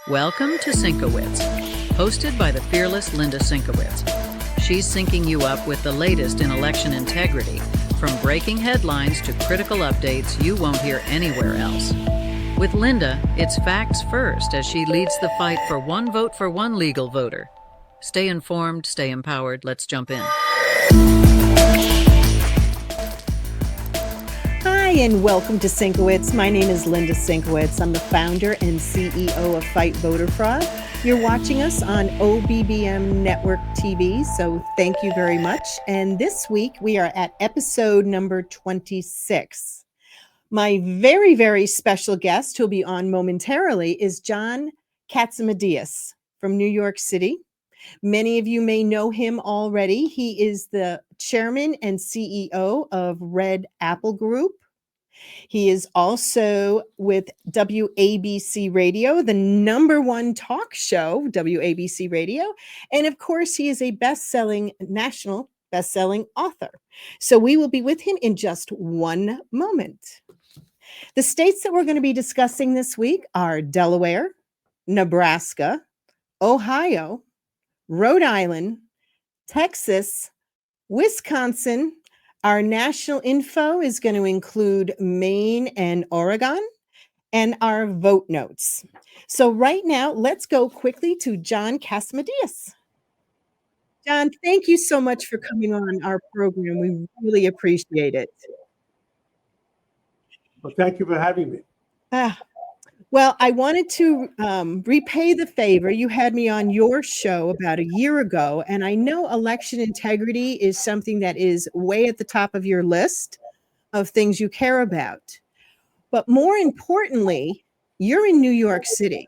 Welcome to Sinkowitz, hosted by the fearless Linda Sinkowitz. She's syncing you up with the latest in election integrity, from breaking headlines to critical updates you won't hear anywhere else. With Linda, it's facts first as she leads the fight for one vote for one legal voter. Stay informed, stay empowered. Let's jump in. Hi, and welcome to Sinkowitz. My name is Linda Sinkowitz. I'm the founder and CEO of Fight Voter Fraud. You're watching us on OBBM Network TV, so thank you very much. And this week we are at episode number 26. My very, very special guest who'll be on momentarily is John Catsimatidis from New York City. Many of you may know him already. He is the chairman and CEO of Red Apple Group. He is also with WABC Radio, the number one talk show, WABC Radio. And of course, he is a national best-selling author. So we will be with him in just one moment. The states that we're going to be discussing this week are Delaware, Nebraska, Ohio, Rhode Island, Texas, Wisconsin. Our national info is going to include Maine and Oregon, and our vote notes. So right now, let's go quickly to John Catsimatidis. John, thank you so much for coming on our program. We really appreciate it. Well, thank you for having me. Well, I wanted to repay the favor. You had me on your show about a year ago, and I know election integrity is something that is way at the top of your list of things you care about. But more importantly, you're in New York City.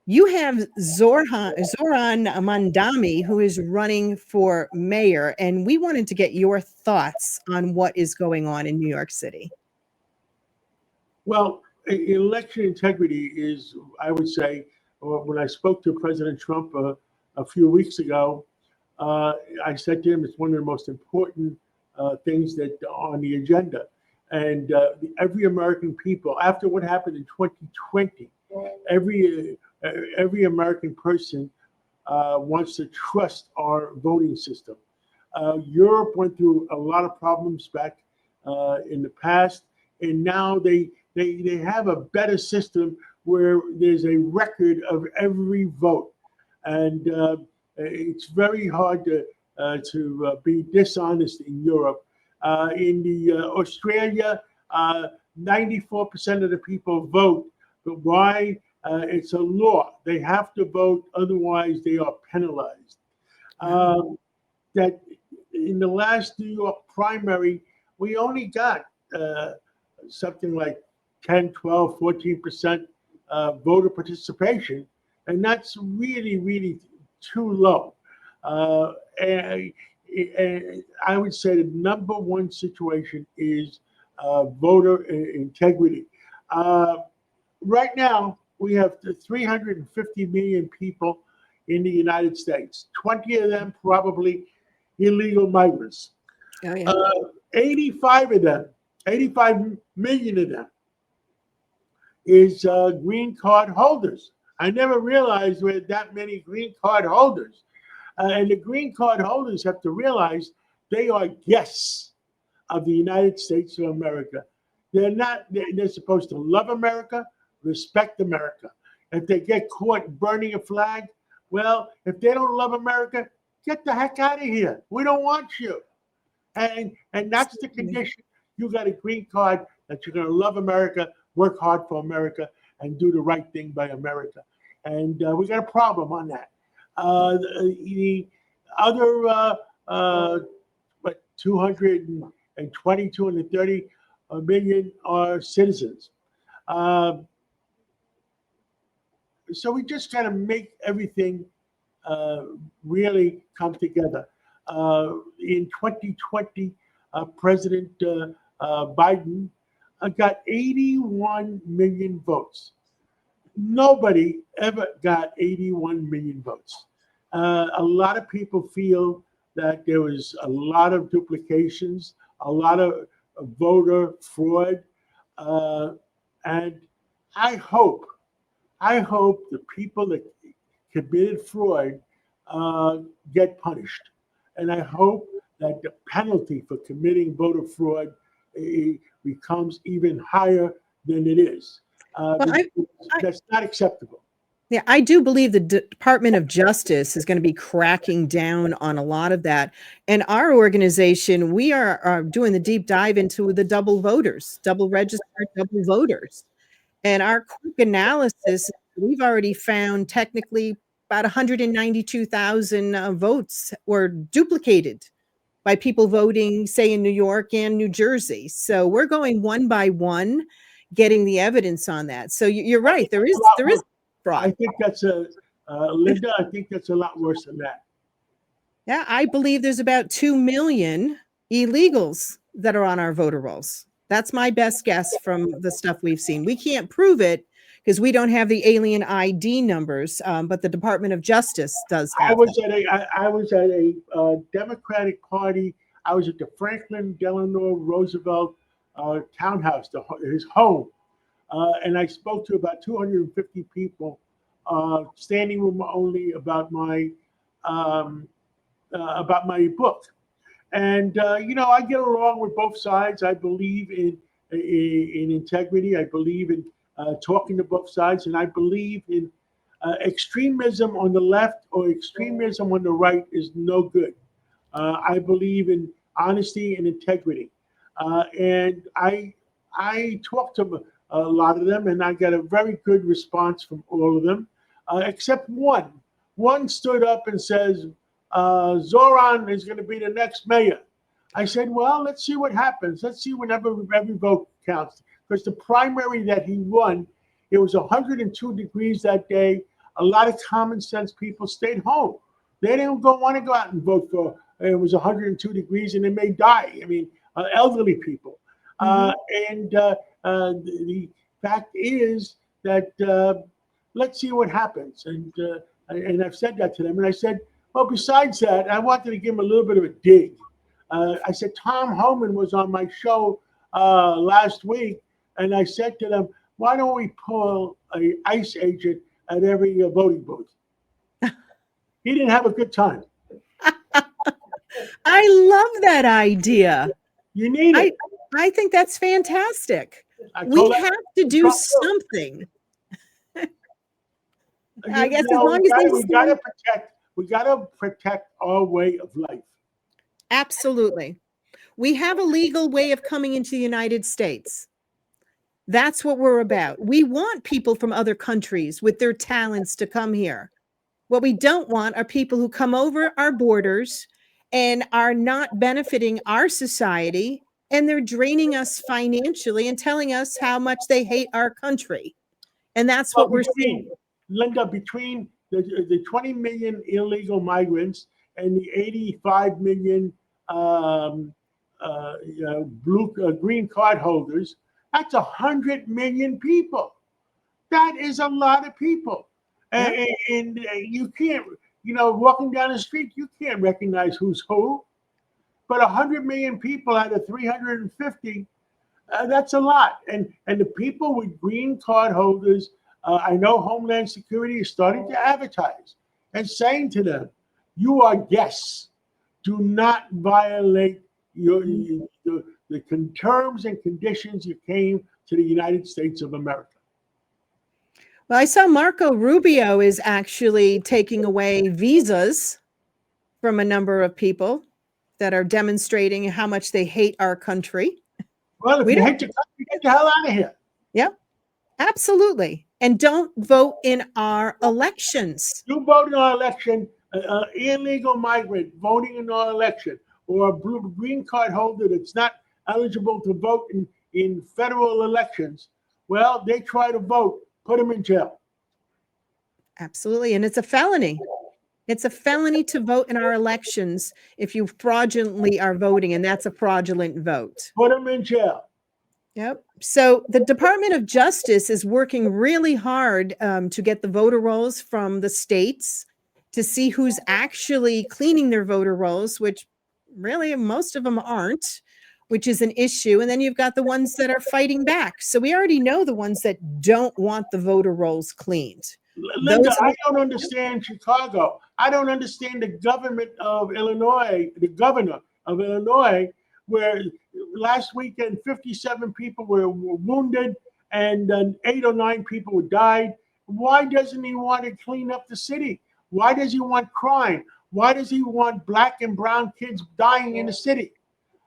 You have Zoran Mandami, who is running for mayor, and we wanted to get your thoughts on what is going on in New York City. Well, election integrity is, I would say, when I spoke to President Trump a few weeks ago, I said to him it's one of the most important things that are on the agenda. And every American people, after what happened in 2020, every American person wants to trust our voting system. Europe went through a lot of problems back in the past, and now they have a better system where there's a record of every vote, and it's very hard to be dishonest in Europe. In Australia, 94% of the people vote, but why? It's a law. They have to vote, otherwise they are penalized. That in the last New York primary, we only got something like 10, 12, 14% voter participation. And that's really, really too low. And I would say the number one situation is voter integrity. Right now, we have 350 million people in the United States, 20 of them probably illegal migrants. Oh, yeah. 85 million of them is green card holders. I never realized we had that many green card holders. And the green card holders have to realize they are guests of the United States of America. They're supposed to love America, respect America. If they get caught burning a flag, well, if they don't love America, get the heck out of here. We don't want you. And that's the condition. You got a green card that you're going to love America, work hard for America, and do the right thing by America. And we got a problem on that. The other, 220, 230 million are citizens. So we just got to make everything really come together. In 2020, President Biden got 81 million votes. Nobody ever got 81 million votes. A lot of people feel that there was a lot of duplications, a lot of voter fraud. And I hope I hope the people that committed fraud get punished. And I hope that the penalty for committing voter fraud becomes even higher than it is. Well, That's not acceptable. yeah, I do believe the Department of Justice is going to be cracking down on a lot of that. And our organization, we are doing the deep dive into the double voters, double registered, double voters. And our quick analysis, we've already found technically about 192,000 votes were duplicated by people voting, say, in New York and New Jersey. So we're going one by one, getting the evidence on that. So you're right. There is fraud. I think that's Linda, I think that's a lot worse than that. Yeah, I believe there's about 2 million illegals that are on our voter rolls. That's my best guess from the stuff we've seen. We can't prove it because we don't have the alien ID numbers, but the Department of Justice does have. I was at a Democratic Party. I was at the Franklin Delano Roosevelt townhouse, his home, and I spoke to about 250 people, standing room only, about my book. And I get along with both sides. I believe in integrity. I believe in talking to both sides, and I believe in extremism on the left or extremism on the right is no good. I believe in honesty and integrity, and I talked to a lot of them, and I got a very good response from all of them, except one. One stood up and says, Zoran is going to be the next mayor. I said, well, let's see what happens. Let's see whenever every vote counts. Because the primary that he won, it was 102 degrees that day. A lot of common sense people stayed home. They didn't want to go out and vote for, it was 102 degrees and they may die. I mean, elderly people. And the fact is that let's see what happens. And I've said that to them. And I said, well, besides that, I wanted to give him a little bit of a dig. I said, Tom Homan was on my show last week, and I said to them, why don't we pull an ICE agent at every voting booth? He didn't have a good time. I love that idea. You need it. I think that's fantastic. We have to do something. I guess as long as we gotta protect our way of life. Absolutely. We have a legal way of coming into the United States. That's what we're about. We want people from other countries with their talents to come here. What we don't want are people who come over our borders and are not benefiting our society, and they're draining us financially and telling us how much they hate our country. And that's what we're seeing. Linda, between the 20 million illegal migrants and the 85 million green card holders, that's 100 million people. That is a lot of people. And you can't, walking down the street, you can't recognize who's who. But 100 million people out of 350, that's a lot. And the people with green card holders, I know Homeland Security is starting to advertise and saying to them, you are guests. Do not violate the terms and conditions you came to the United States of America. Well, I saw Marco Rubio is actually taking away visas from a number of people that are demonstrating how much they hate our country. Well, if you hate your country, get the hell out of here. Yep, absolutely. And don't vote in our elections. You vote in our election, illegal migrant voting in our election, or a green card holder that's not eligible to vote in federal elections. Well, they try to vote, put them in jail. Absolutely. And it's a felony. It's a felony to vote in our elections if you fraudulently are voting, and that's a fraudulent vote. Put them in jail. Yep. So the Department of Justice is working really hard to get the voter rolls from the states to see who's actually cleaning their voter rolls, which really most of them aren't, which is an issue. And then you've got the ones that are fighting back. So we already know the ones that don't want the voter rolls cleaned. Linda, I don't understand Chicago. I don't understand the government of Illinois, the governor of Illinois, where last weekend 57 people were wounded and 8 or 9 people died. Why doesn't he want to clean up the city? Why does he want crime? Why does he want black and brown kids dying in the city?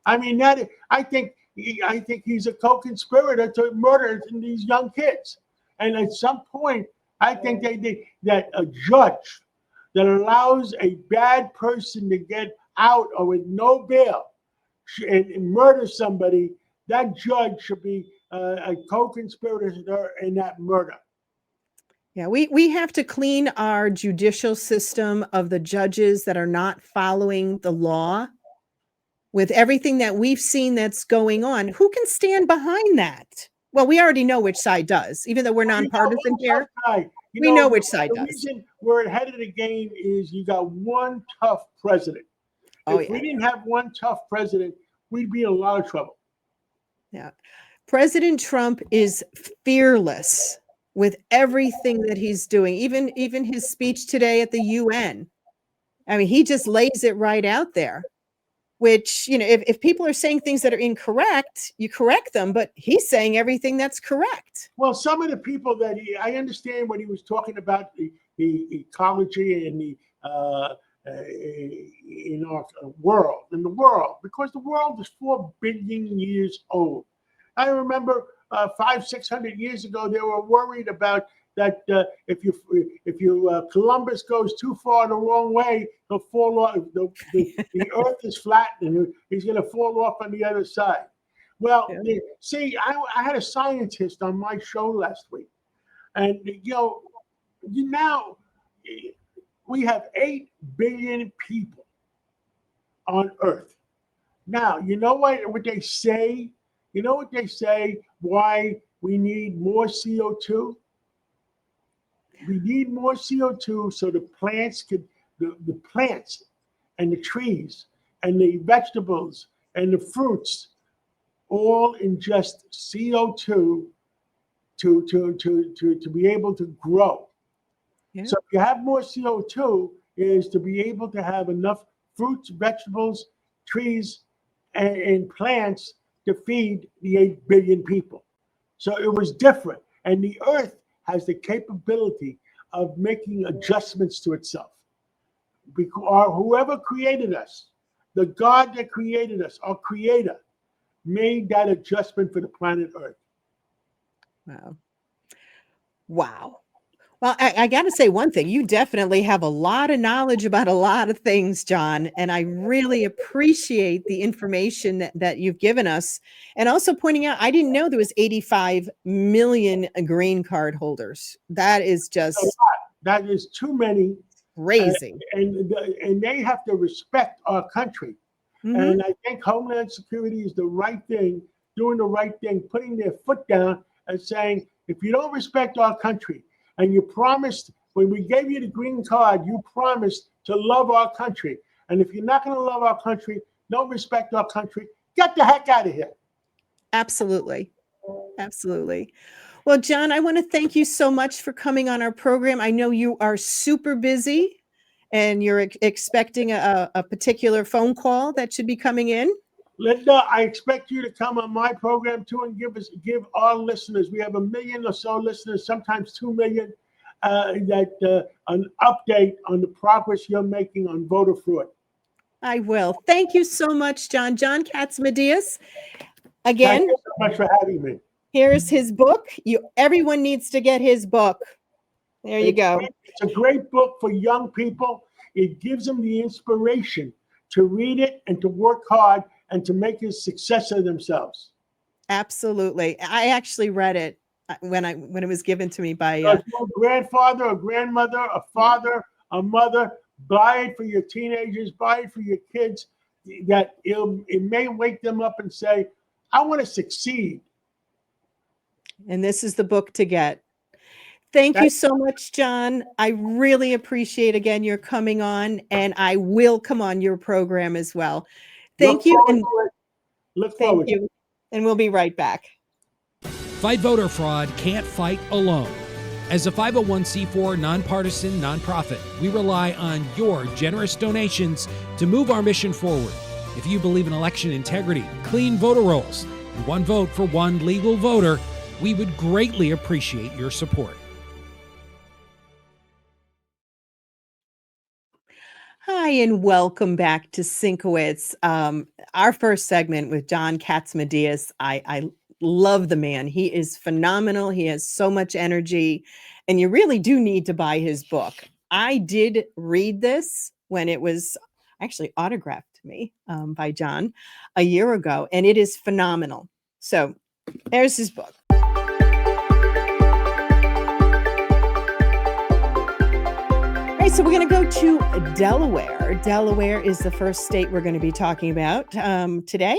I mean, I think he's a co-conspirator to murder these young kids. And at some point, I think that a judge that allows a bad person to get out or with no bail and murder somebody, that judge should be a co-conspirator in that murder. Yeah, we have to clean our judicial system of the judges that are not following the law. With everything that we've seen that's going on, who can stand behind that? Well, we already know which side does, even though we're nonpartisan here. We know which side does. The reason we're ahead of the game is you got one tough president. If we didn't have one tough president, we'd be in a lot of trouble. Yeah. President Trump is fearless with everything that he's doing, even his speech today at the UN. I mean, he just lays it right out there, which, you know, if people are saying things that are incorrect, you correct them, but he's saying everything that's correct. Well, some of the people that I understand when he was talking about the ecology and the in our world, because the world is 4 billion years old. I remember 500-600 years ago, they were worried about that if Columbus goes too far the wrong way, he'll fall off. The Earth is flat, and he's going to fall off on the other side. Well, see, I had a scientist on my show last week, and now we have 8 billion people on Earth. Now, you know what they say? You know what they say? Why we need more CO2? We need more CO2 so the plants the plants and the trees and the vegetables and the fruits all ingest CO2 to be able to grow. Yeah. So if you have more CO2, is to be able to have enough fruits, vegetables, trees, and plants to feed the 8 billion people. So it was different. And the Earth has the capability of making adjustments to itself. Because whoever created us, the God that created us, our creator, made that adjustment for the planet Earth. Wow. Well, I got to say one thing. You definitely have a lot of knowledge about a lot of things, John, and I really appreciate the information that you've given us. And also pointing out, I didn't know there was 85 million green card holders. That is just... That is too many. Crazy. And they have to respect our country. Mm-hmm. And I think Homeland Security is the right thing, doing the right thing, putting their foot down and saying, if you don't respect our country, and you promised, when we gave you the green card, you promised to love our country. And if you're not going to love our country, don't respect our country, get the heck out of here. Absolutely. Absolutely. Well, John, I want to thank you so much for coming on our program. I know you are super busy and you're expecting a particular phone call that should be coming in. Linda, I expect you to come on my program too and give our listeners, we have 1 million or so listeners, sometimes 2 million, an update on the progress you're making on voter fraud. I will. Thank you so much, John. John Catsimatidis. Again, thank you so much for having me. Here's his book. Everyone needs to get his book. There you go. It's a great book for young people. It gives them the inspiration to read it and to work hard and to make a success of themselves. Absolutely. I actually read it when it was given to me by your grandfather, a grandmother, a father, a mother. Buy it for your teenagers, buy it for your kids, that it may wake them up and say, I want to succeed. And this is the book to get. Thank you so much, John. I really appreciate, again, your coming on, and I will come on your program as well. Thank you. And Look Thank forward. you. And we'll be right back. Fight voter fraud can't fight alone. As a 501c4 nonpartisan nonprofit, we rely on your generous donations to move our mission forward. If you believe in election integrity, clean voter rolls, and one vote for one legal voter, we would greatly appreciate your support. Hi, and welcome back to Sinkowitz. Our first segment with John Catsimatidis. I love the man. He is phenomenal. He has so much energy, and you really do need to buy his book. I did read this when it was actually autographed to me by John a year ago, and it is phenomenal. So there's his book. All right, so we're going to go to Delaware. Delaware is the first state we're going to be talking about today.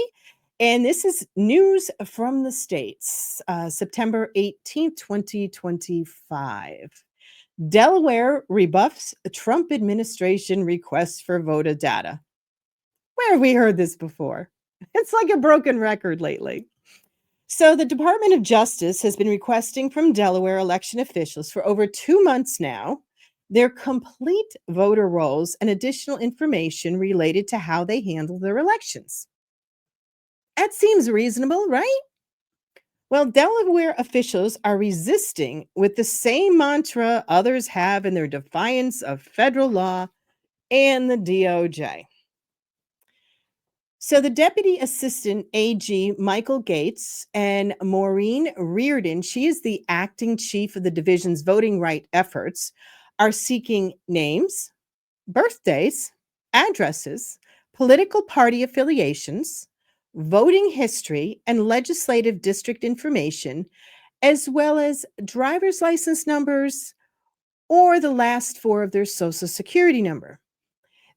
And this is news from the states, September 18th, 2025. Delaware rebuffs Trump administration requests for voter data. Where have we heard this before? It's like a broken record lately. So the Department of Justice has been requesting from Delaware election officials for over 2 months now their complete voter rolls and additional information related to how they handle their elections. That seems reasonable, right? Well, Delaware officials are resisting with the same mantra others have in their defiance of federal law and the DOJ. So the Deputy Assistant AG Michael Gates and Maureen Reardon, she is the acting chief of the division's voting right efforts, are seeking names, birthdays, addresses, political party affiliations, voting history, and legislative district information, as well as driver's license numbers or the last four of their social security number.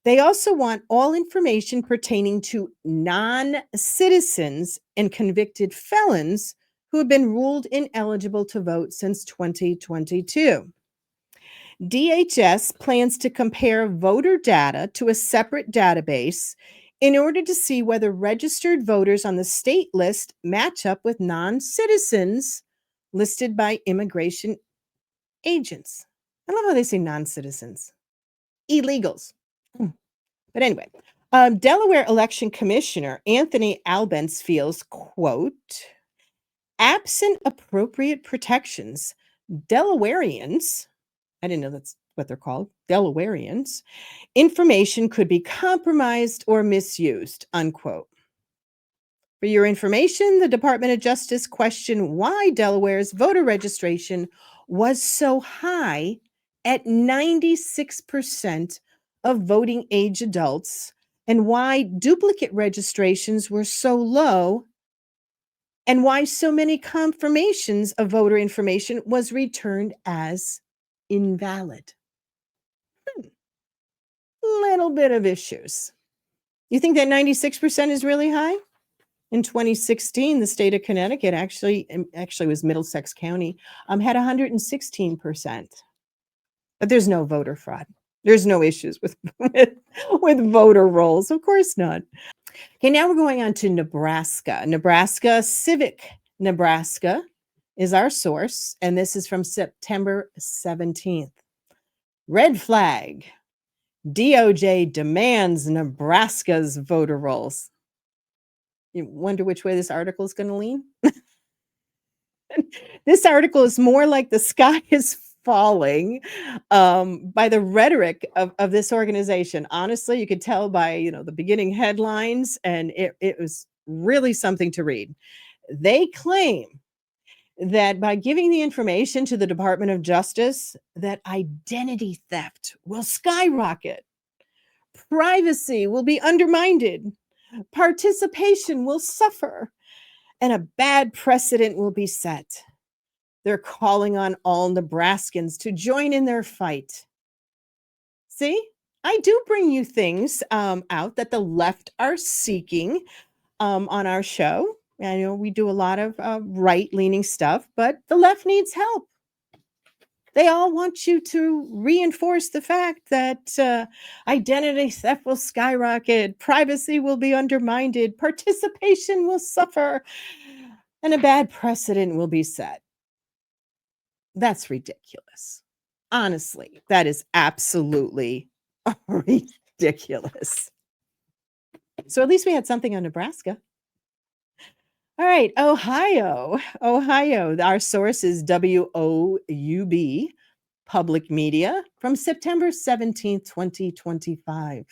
They also want all information pertaining to non-citizens and convicted felons who have been ruled ineligible to vote since 2022. DHS plans to compare voter data to a separate database in order to see whether registered voters on the state list match up with non-citizens listed by immigration agents. I love how they say non-citizens. Illegals. But anyway, Delaware Election Commissioner Anthony Albence feels, quote, absent appropriate protections, Delawareans, I didn't know that's what they're called, Delawareans, information could be compromised or misused, unquote. For your information, the Department of Justice questioned why Delaware's voter registration was so high at 96% of voting age adults and why duplicate registrations were so low and why so many confirmations of voter information was returned as invalid. Little bit of issues. You think that 96% is really high? In 2016, the state of Connecticut actually was Middlesex County, had 116%. But there's no voter fraud. There's no issues with voter rolls. Of course not. Okay, now we're going on to Nebraska. Nebraska Civic Nebraska is our source, and this is from September 17th. Red flag. DOJ demands Nebraska's voter rolls. You wonder which way this article is going to lean? This article is more like the sky is falling by the rhetoric of this organization. Honestly, you could tell by the beginning headlines, and it was really something to read. They claim that by giving the information to the Department of Justice, that identity theft will skyrocket, privacy will be undermined, participation will suffer, and a bad precedent will be set. They're calling on all Nebraskans to join in their fight. See, I do bring you things out that the left are seeking on our show. I know we do a lot of right-leaning stuff, but the left needs help. They all want you to reinforce the fact that identity theft will skyrocket, privacy will be undermined, participation will suffer, and a bad precedent will be set. That's ridiculous. Honestly, that is absolutely ridiculous. So at least we had something on Nebraska. All right, Ohio. Our source is WOUB Public Media from September 17th, 2025.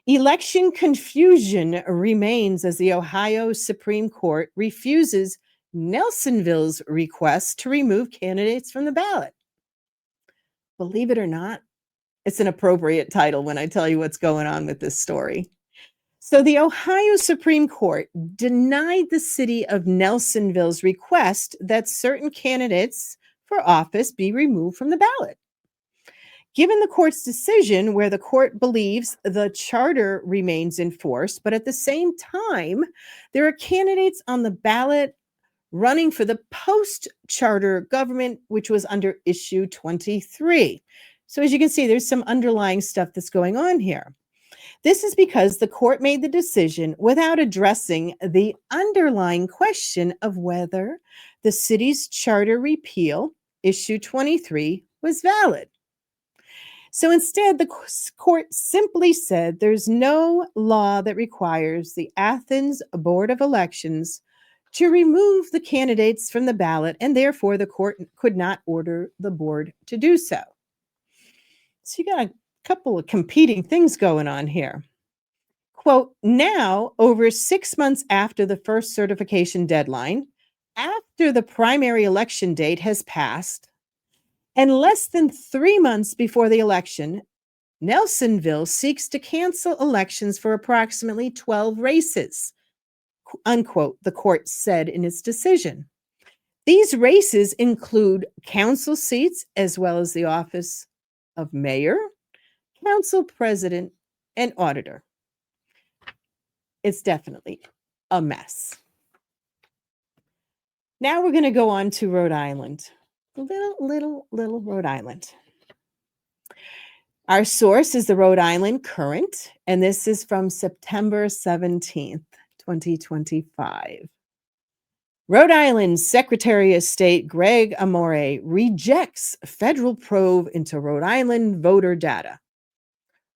Election confusion remains as the Ohio Supreme Court refuses Nelsonville's request to remove candidates from the ballot. Believe it or not, it's an appropriate title when I tell you what's going on with this story. So the Ohio Supreme Court denied the city of Nelsonville's request that certain candidates for office be removed from the ballot. Given the court's decision, where the court believes the charter remains in force, but at the same time, there are candidates on the ballot running for the post-charter government, which was under issue 23. So as you can see, there's some underlying stuff that's going on here. This is because the court made the decision without addressing the underlying question of whether the city's charter repeal, issue 23, was valid. So instead, the court simply said there's no law that requires the Athens Board of Elections to remove the candidates from the ballot, and therefore the court could not order the board to do so. So you got a couple of competing things going on here. Quote, now, over 6 months after the first certification deadline, after the primary election date has passed, and less than 3 months before the election, Nelsonville seeks to cancel elections for approximately 12 races, unquote, the court said in its decision. These races include council seats as well as the office of mayor, council president, and auditor. It's definitely a mess. Now we're going to go on to Rhode Island. Little Rhode Island. Our source is the Rhode Island Current, and this is from September 17th, 2025. Rhode Island Secretary of State Greg Amore rejects federal probe into Rhode Island voter data.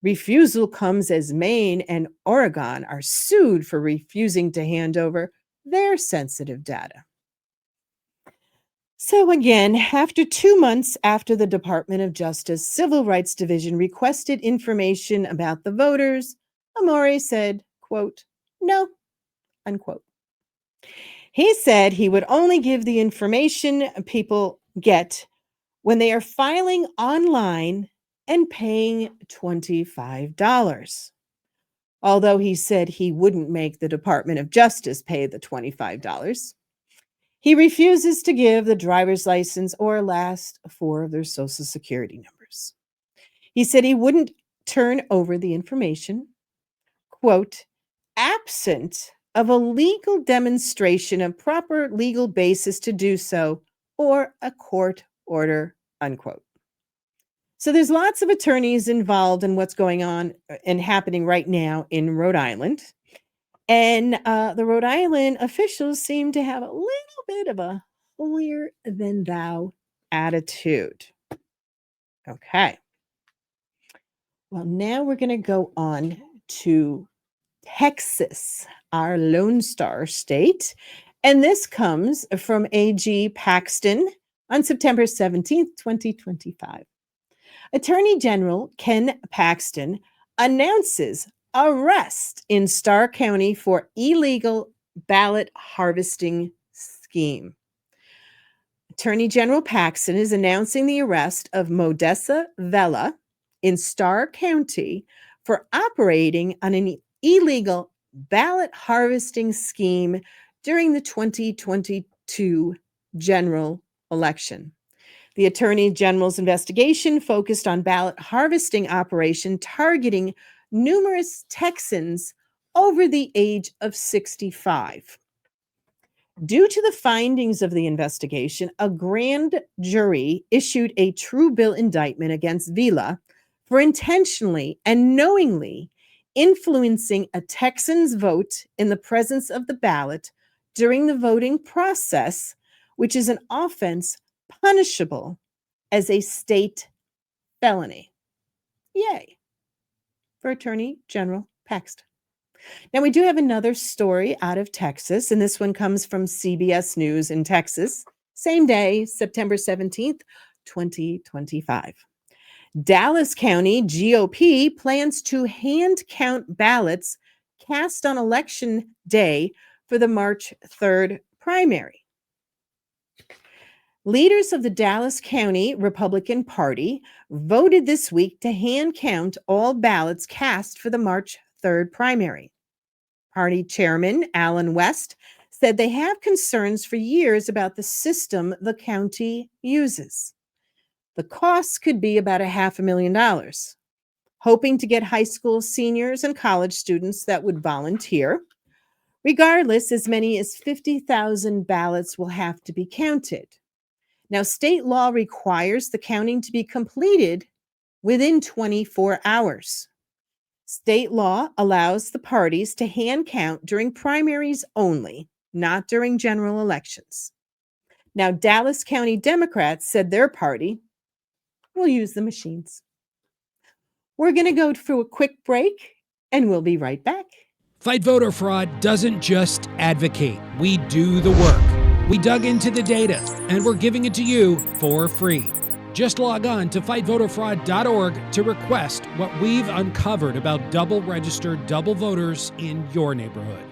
Refusal comes as Maine and Oregon are sued for refusing to hand over their sensitive data. So again, after 2 months after the Department of Justice Civil Rights Division requested information about the voters, Amore said, quote, no, unquote. He said he would only give the information people get when they are filing online and paying $25. Although he said he wouldn't make the Department of Justice pay the $25. He refuses to give the driver's license or last four of their social security numbers. He said he wouldn't turn over the information, quote, absent of a legal demonstration of proper legal basis to do so or a court order, unquote. So there's lots of attorneys involved in what's going on and happening right now in Rhode Island. And the Rhode Island officials seem to have a little bit of a holier than thou attitude. Okay. Well, now we're going to go on to Texas, our Lone Star state. And this comes from A.G. Paxton on September 17th, 2025. Attorney General Ken Paxton announces arrest in Starr County for illegal ballot harvesting scheme. Attorney General Paxton is announcing the arrest of Modessa Vela in Starr County for operating on an illegal ballot harvesting scheme during the 2022 general election. The Attorney General's investigation focused on ballot harvesting operation targeting numerous Texans over the age of 65. Due to the findings of the investigation, a grand jury issued a true bill indictment against Vila for intentionally and knowingly influencing a Texan's vote in the presence of the ballot during the voting process, which is an offense punishable as a state felony. Yay for Attorney General Paxton. Now, we do have another story out of Texas, and this one comes from CBS News in Texas. Same day, September 17th, 2025. Dallas County GOP plans to hand count ballots cast on Election Day for the March 3rd primary. Leaders of the Dallas County Republican Party voted this week to hand count all ballots cast for the March 3rd primary. Party Chairman Alan West said they have concerns for years about the system the county uses. The cost could be about $500,000, hoping to get high school seniors and college students that would volunteer. Regardless, as many as 50,000 ballots will have to be counted. Now, state law requires the counting to be completed within 24 hours. State law allows the parties to hand count during primaries only, not during general elections. Now, Dallas County Democrats said their party will use the machines. We're going to go through a quick break, and we'll be right back. Fight Voter Fraud doesn't just advocate. We do the work. We dug into the data, and we're giving it to you for free. Just log on to fightvoterfraud.org to request what we've uncovered about double-registered double voters in your neighborhood.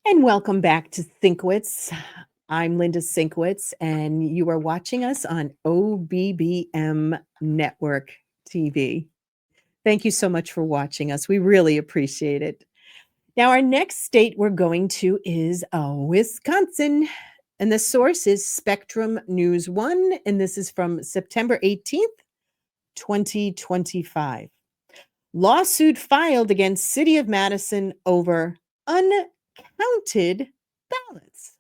And welcome back to Sinkwitz. I'm Linda Sinkwitz, and you are watching us on OBBM Network TV. Thank you so much for watching us. We really appreciate it. Now, our next state we're going to is Wisconsin. And the source is Spectrum News 1, and this is from September 18th, 2025. Lawsuit filed against City of Madison over uncounted ballots.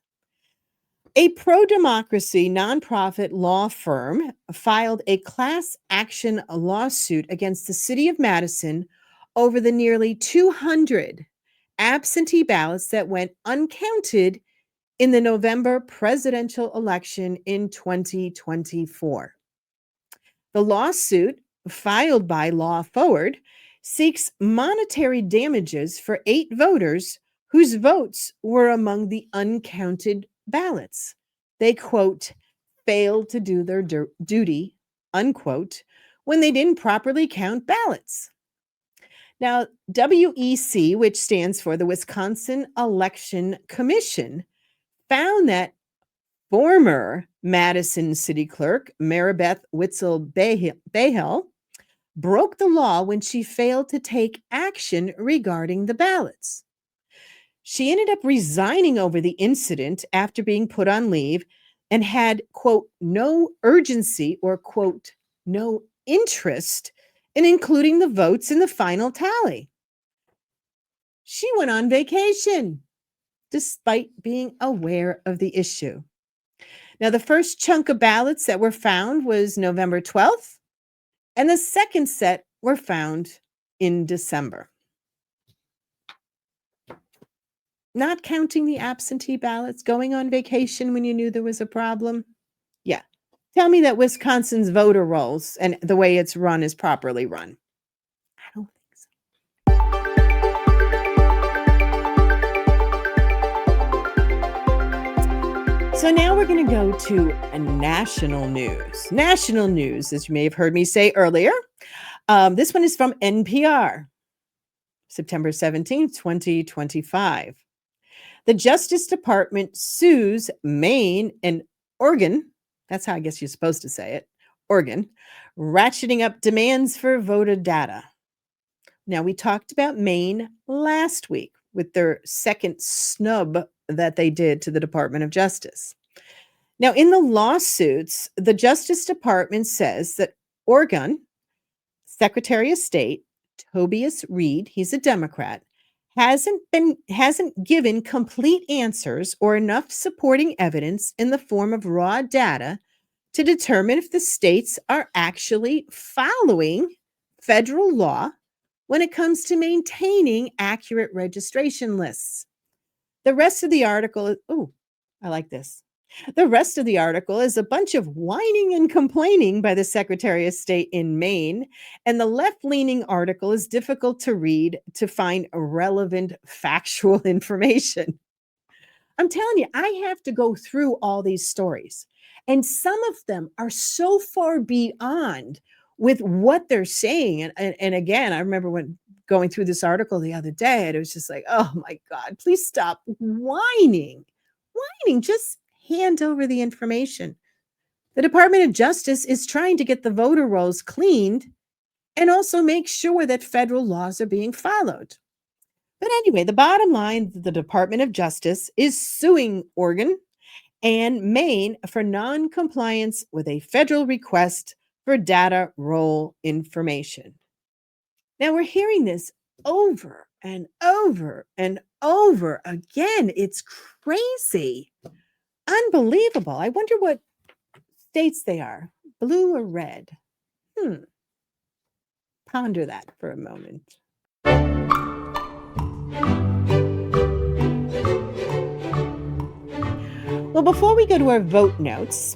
A pro-democracy nonprofit law firm filed a class action lawsuit against the City of Madison over the nearly 200 absentee ballots that went uncounted in the November presidential election in 2024. The lawsuit, filed by Law Forward, seeks monetary damages for 8 voters whose votes were among the uncounted ballots. They, quote, failed to do their duty, unquote, when they didn't properly count ballots. Now, WEC, which stands for the Wisconsin Election Commission, found that former Madison City Clerk Maribeth Witzel-Bahel broke the law when she failed to take action regarding the ballots. She ended up resigning over the incident after being put on leave and had, quote, no urgency or, quote, no interest in including the votes in the final tally. She went on vacation despite being aware of the issue. Now, the first chunk of ballots that were found was November 12th, and the second set were found in December. Not counting the absentee ballots, going on vacation when you knew there was a problem. Yeah. Tell me that Wisconsin's voter rolls and the way it's run is properly run. I don't think so. So now we're going to go to national news. National news, as you may have heard me say earlier. This one is from NPR, September 17th, 2025. The Justice Department sues Maine and Oregon, that's how I guess you're supposed to say it, Oregon, ratcheting up demands for voter data. Now, we talked about Maine last week with their second snub that they did to the Department of Justice. Now, in the lawsuits, the Justice Department says that Oregon Secretary of State Tobias Reed, he's a Democrat, hasn't given complete answers or enough supporting evidence in the form of raw data to determine if the states are actually following federal law when it comes to maintaining accurate registration lists. The rest of the article is, oh, I like this. The rest of the article is a bunch of whining and complaining by the Secretary of State in Maine, and the left leaning article is difficult to read to find relevant factual information. I'm telling you, I have to go through all these stories, and some of them are so far beyond with what they're saying. And again, I remember when going through this article the other day, and it was just like, oh my God, please stop whining. Just hand over the information. The Department of Justice is trying to get the voter rolls cleaned and also make sure that federal laws are being followed. But anyway, the bottom line, the Department of Justice is suing Oregon and Maine for non-compliance with a federal request for data roll information. Now we're hearing this over and over and over again. It's crazy. Unbelievable. I wonder what states they are, blue or red. Ponder that for a moment. Well, before we go to our vote notes,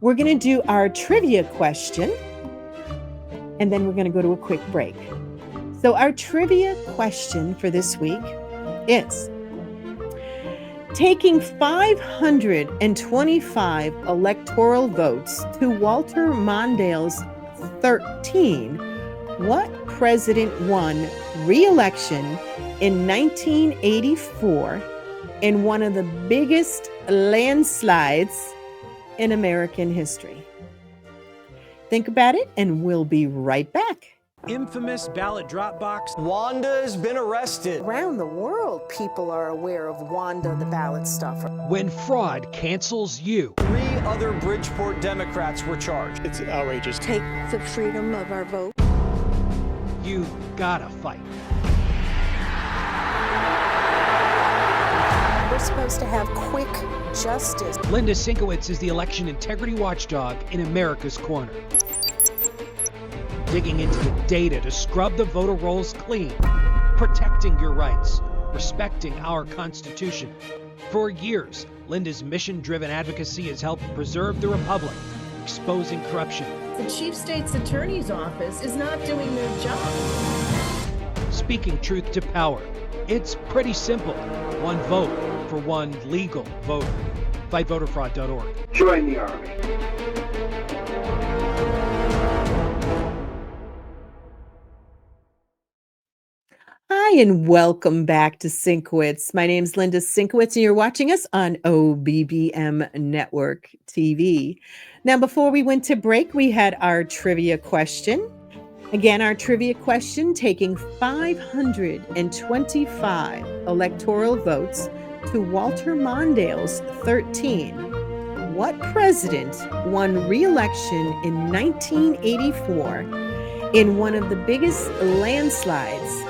we're going to do our trivia question, and then we're going to go to a quick break. So our trivia question for this week is, taking 525 electoral votes to Walter Mondale's 13, what president won re-election in 1984 in one of the biggest landslides in American history? Think about it, and we'll be right back. Infamous ballot drop box. Wanda's been arrested. Around the world, people are aware of Wanda the ballot stuffer. When fraud cancels you. 3 other Bridgeport Democrats were charged. It's outrageous. Take the freedom of our vote. You gotta fight. We're supposed to have quick justice. Linda Sinkowitz is the election integrity watchdog in America's corner. Digging into the data to scrub the voter rolls clean, protecting your rights, respecting our Constitution. For years, Linda's mission-driven advocacy has helped preserve the Republic, exposing corruption. The Chief State's Attorney's Office is not doing their job. Speaking truth to power. It's pretty simple. One vote for one legal voter. FightVoterFraud.org. Join the army. Hi, and welcome back to Sinkowitz. My name is Linda Sinkowitz, and you're watching us on OBBM Network TV. Now, before we went to break, we had our trivia question. Again, our trivia question, taking 525 electoral votes to Walter Mondale's 13. What president won re-election in 1984 in one of the biggest landslides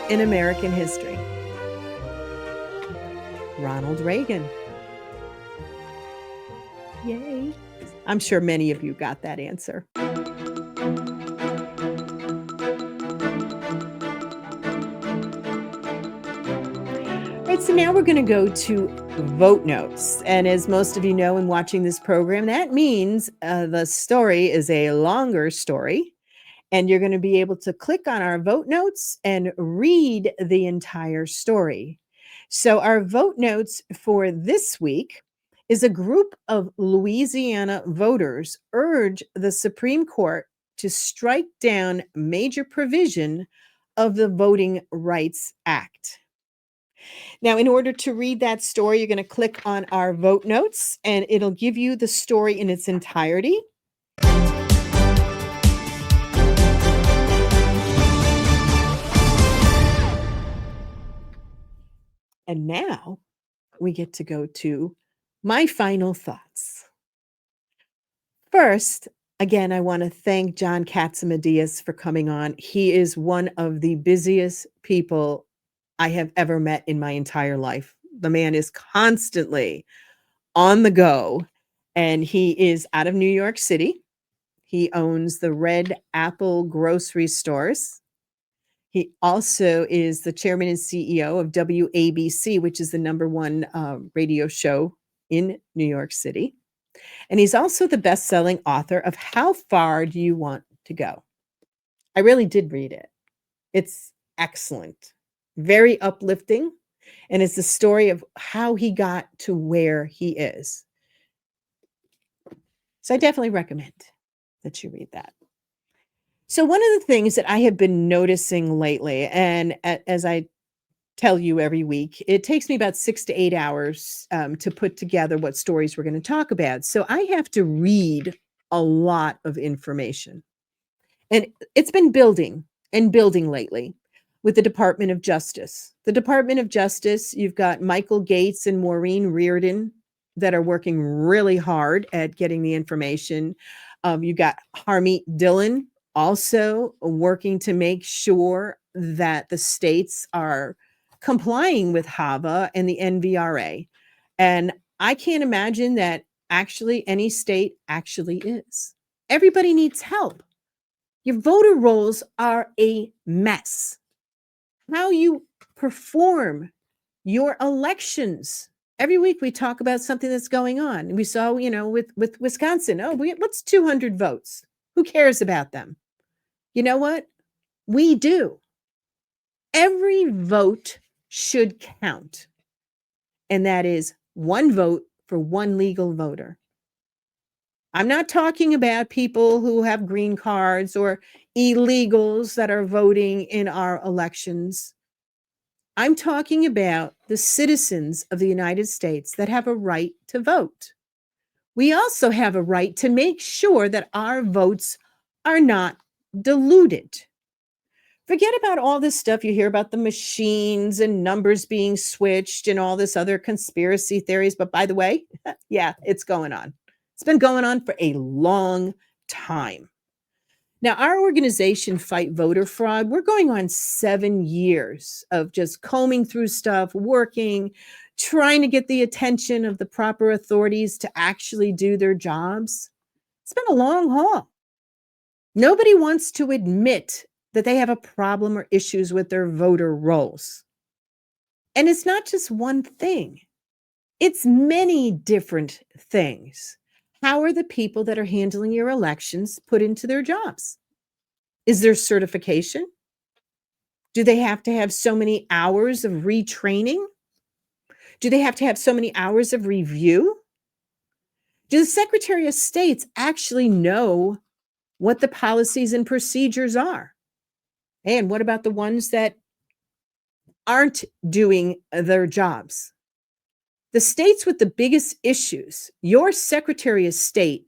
in American history? Ronald Reagan. Yay. I'm sure many of you got that answer. All right, so now we're going to go to vote notes. And as most of you know in watching this program, that means the story is a longer story. And you're going to be able to click on our vote notes and read the entire story. So our vote notes for this week is a group of Louisiana voters urge the Supreme Court to strike down major provision of the Voting Rights Act. Now, in order to read that story, you're going to click on our vote notes, and it'll give you the story in its entirety. And now we get to go to my final thoughts. First, again, I want to thank John Catsimatidis for coming on. He is one of the busiest people I have ever met in my entire life. The man is constantly on the go, and he is out of New York City. He owns the Red Apple grocery stores. He also is the chairman and CEO of WABC, which is the number one radio show in New York City. And he's also the best-selling author of How Far Do You Want to Go? I really did read it. It's excellent, very uplifting, and it's the story of how he got to where he is. So I definitely recommend that you read that. So one of the things that I have been noticing lately, and as I tell you every week, it takes me about 6 to 8 hours to put together what stories we're going to talk about. So I have to read a lot of information. And it's been building and building lately with the Department of Justice. The Department of Justice, you've got Michael Gates and Maureen Reardon that are working really hard at getting the information. You've got Harmeet Dillon also working to make sure that the states are complying with HAVA and the NVRA. And I can't imagine that actually any state actually is. Everybody needs help. Your voter rolls are a mess. How you perform your elections. Every week we talk about something that's going on. We saw, with Wisconsin, what's 200 votes? Who cares about them? You know what? We do. Every vote should count. And that is one vote for one legal voter. I'm not talking about people who have green cards or illegals that are voting in our elections. I'm talking about the citizens of the United States that have a right to vote. We also have a right to make sure that our votes are not diluted. Forget about all this stuff you hear about the machines and numbers being switched and all this other conspiracy theories. But by the way, yeah, it's going on. It's been going on for a long time. Now, our organization, Fight Voter Fraud, we're going on 7 years of just combing through stuff, working, trying to get the attention of the proper authorities to actually do their jobs. It's been a long haul. Nobody wants to admit that they have a problem or issues with their voter rolls. And it's not just one thing. It's many different things. How are the people that are handling your elections put into their jobs? Is there certification? Do they have to have so many hours of retraining? Do they have to have so many hours of review? Do the Secretary of States actually know what the policies and procedures are? And what about the ones that aren't doing their jobs? The states with the biggest issues, your Secretary of State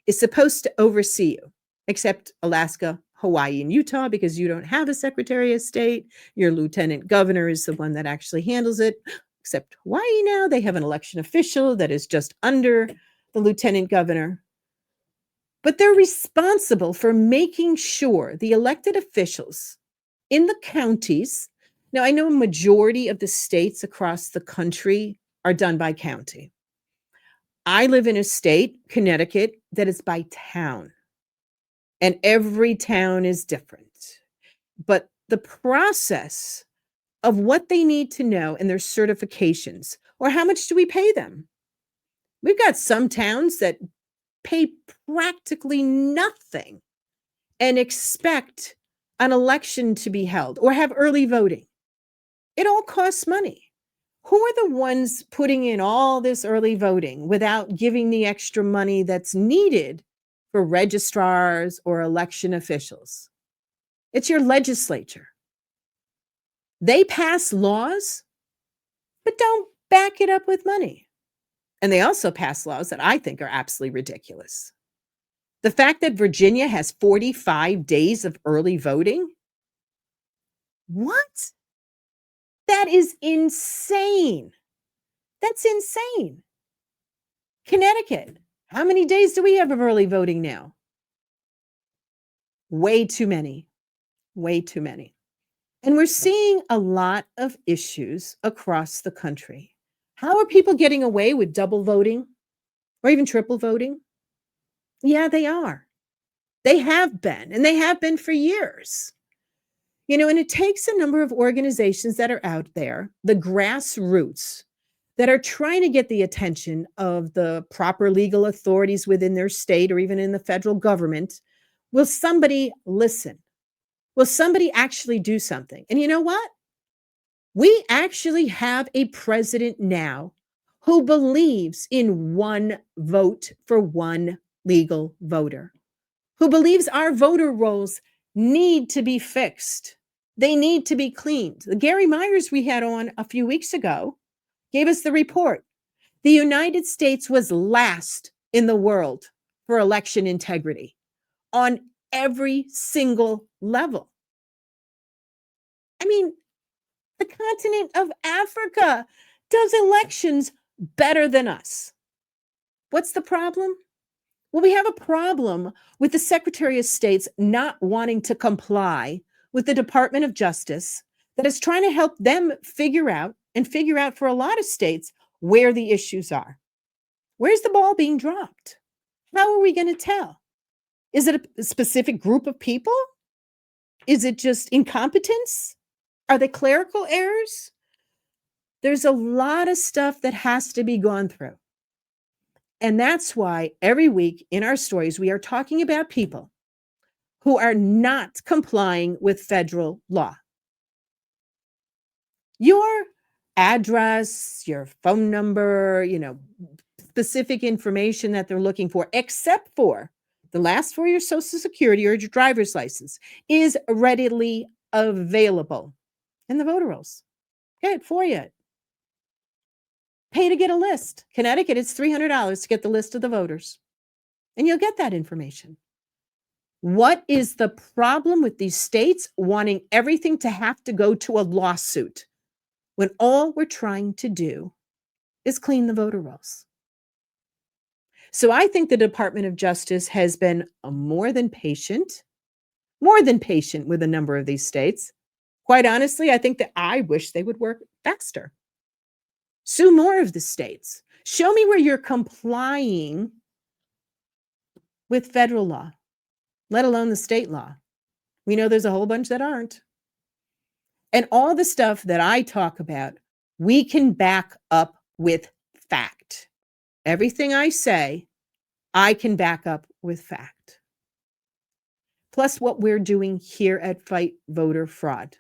is supposed to oversee you, except Alaska, Hawaii, and Utah, because you don't have a Secretary of State. Your Lieutenant Governor is the one that actually handles it, except Hawaii now. They have an election official that is just under the Lieutenant Governor. But they're responsible for making sure the elected officials in the counties. Now, I know a majority of the states across the country are done by county. I live in a state, Connecticut, that is by town. And every town is different. But the process of what they need to know and their certifications, or how much do we pay them? We've got some towns that pay practically nothing and expect an election to be held or have early voting. It all costs money. Who are the ones putting in all this early voting without giving the extra money that's needed for registrars or election officials? It's your legislature. They pass laws, but don't back it up with money. And they also pass laws that I think are absolutely ridiculous. The fact that Virginia has 45 days of early voting? What? That is insane. That's insane. Connecticut, how many days do we have of early voting now? Way too many. Way too many. And we're seeing a lot of issues across the country. How are people getting away with double voting or even triple voting? Yeah, they are. They have been, and they have been for years. And it takes a number of organizations that are out there, the grassroots, that are trying to get the attention of the proper legal authorities within their state or even in the federal government. Will somebody listen? Will somebody actually do something? And you know what? We actually have a president now who believes in one vote for one legal voter, who believes our voter rolls need to be fixed. They need to be cleaned. The Gary Myers we had on a few weeks ago gave us the report. The United States was last in the world for election integrity on every single level. I mean, the continent of Africa does elections better than us. What's the problem? Well, we have a problem with the Secretary of State's not wanting to comply with the Department of Justice that is trying to help them figure out for a lot of states where the issues are. Where's the ball being dropped? How are we going to tell? Is it a specific group of people? Is it just incompetence? Are they clerical errors? There's a lot of stuff that has to be gone through. And that's why every week in our stories, we are talking about people who are not complying with federal law. Your address, your phone number, specific information that they're looking for, except for the last 4 of your Social Security or your driver's license, is readily available in the voter rolls. Good for you. Pay to get a list. Connecticut, it's $300 to get the list of the voters. And you'll get that information. What is the problem with these states wanting everything to have to go to a lawsuit when all we're trying to do is clean the voter rolls? So I think the Department of Justice has been more than patient with a number of these states. Quite honestly, I think that I wish they would work faster. Sue more of the states. Show me where you're complying with federal law, let alone the state law. We know there's a whole bunch that aren't. And all the stuff that I talk about, we can back up with fact. Everything I say, I can back up with fact. Plus what we're doing here at Fight Voter Fraud.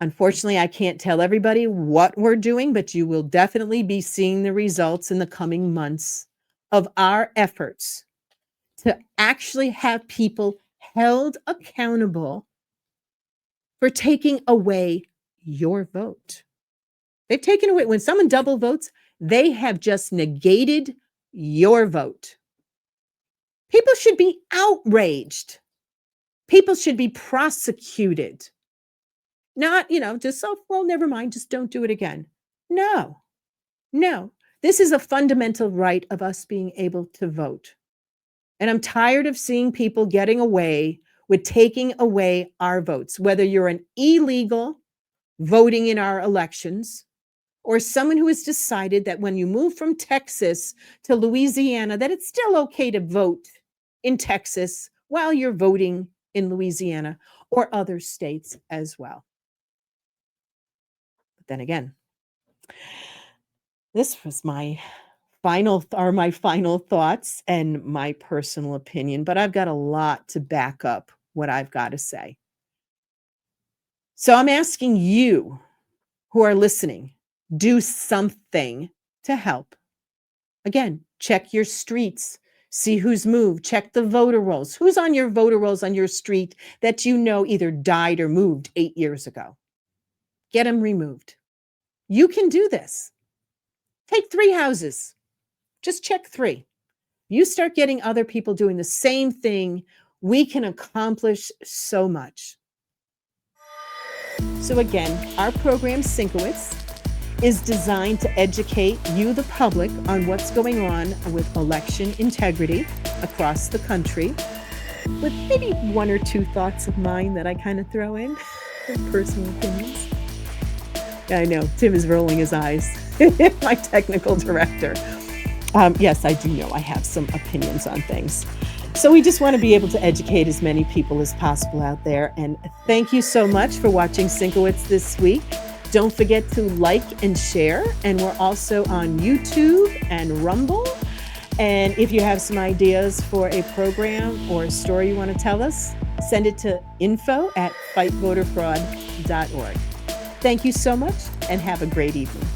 Unfortunately, I can't tell everybody what we're doing, but you will definitely be seeing the results in the coming months of our efforts to actually have people held accountable for taking away your vote. They've taken away, when someone double votes, they have just negated your vote. People should be outraged. People should be prosecuted. Not, just, never mind, just don't do it again. No. This is a fundamental right of us being able to vote. And I'm tired of seeing people getting away with taking away our votes, whether you're an illegal voting in our elections or someone who has decided that when you move from Texas to Louisiana, that it's still okay to vote in Texas while you're voting in Louisiana or other states as well. Then again, this was my final thoughts and my personal opinion, but I've got a lot to back up what I've got to say. So I'm asking you who are listening, do something to help. Again, check your streets, see who's moved, check the voter rolls. Who's on your voter rolls on your street that either died or moved 8 years ago? Get them removed. You can do this. Take 3 houses. Just check 3. You start getting other people doing the same thing, we can accomplish so much. So again, our program, Sinkowitz, is designed to educate you, the public, on what's going on with election integrity across the country. with maybe one or two thoughts of mine that I kind of throw in, personal opinions. I know, Tim is rolling his eyes, my technical director. Yes, I do know I have some opinions on things. So we just want to be able to educate as many people as possible out there. And thank you so much for watching Sinkowitz this week. Don't forget to like and share. And we're also on YouTube and Rumble. And if you have some ideas for a program or a story you want to tell us, send it to info@fightvoterfraud.org. Thank you so much and have a great evening.